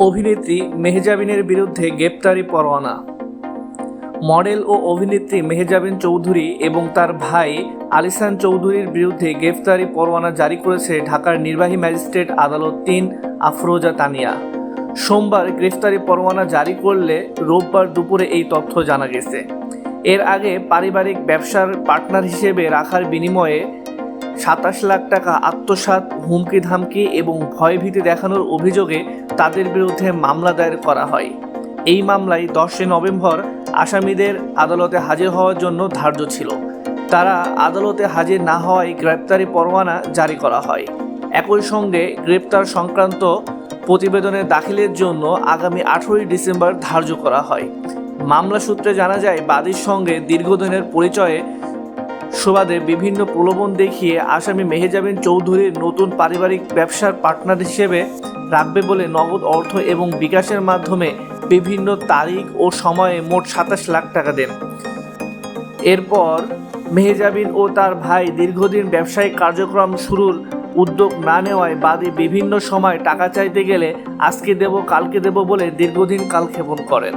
অভিনেত্রী মেহজাবিনের বিরুদ্ধে গ্রেপ্তারি পরোয়ানা। মডেল ও অভিনেত্রী মেহজাবিন চৌধুরী এবং তার ভাই আলিসান চৌধুরীর বিরুদ্ধে গ্রেপ্তারি পরোয়ানা জারি করেছে ঢাকার নির্বাহী ম্যাজিস্ট্রেট আদালত ৩ আফরোজা তানিয়া। সোমবার গ্রেফতারি পরোয়ানা জারি করলে রোববার দুপুরে এই তথ্য জানা গেছে। এর আগে পারিবারিক ব্যবসার পার্টনার হিসেবে রাখার বিনিময়ে ২৭ লাখ টাকা আত্মসাৎ, হুমকি ধামকি এবং ভয়ভীতি দেখানোর অভিযোগে তাদের বিরুদ্ধে মামলা দায়ের করা হয়। এই মামলায় ১০ নভেম্বর আসামিদের আদালতে হাজির হওয়ার জন্য ধার্য ছিল। তারা আদালতে হাজির না হওয়ায় গ্রেপ্তারি পরোয়ানা জারি করা হয়। একই সঙ্গে গ্রেপ্তার সংক্রান্ত প্রতিবেদনের দাখিলের জন্য আগামী ১৮ ডিসেম্বর ধার্য করা হয়। মামলা সূত্রে জানা যায়, বাদীর সঙ্গে দীর্ঘদিনের পরিচয়ে সুবাদে বিভিন্ন প্রলোভন দেখিয়ে আসামি মেহজাবিন চৌধুরীর নতুন পারিবারিক ব্যবসার পার্টনার হিসেবে রাখবে বলে নগদ অর্থ এবং বিকাশের মাধ্যমে বিভিন্ন তারিখ ও সময়ে মোট ২৭ লাখ টাকা দেন। এরপর মেহজাবিন ও তার ভাই দীর্ঘদিন ব্যবসায়িক কার্যক্রম শুরুর উদ্যোগ না নেওয়ায় বাদী বিভিন্ন সময় টাকা চাইতে গেলে আজকে দেব কালকে দেব বলে দীর্ঘদিন কালক্ষেপণ করেন।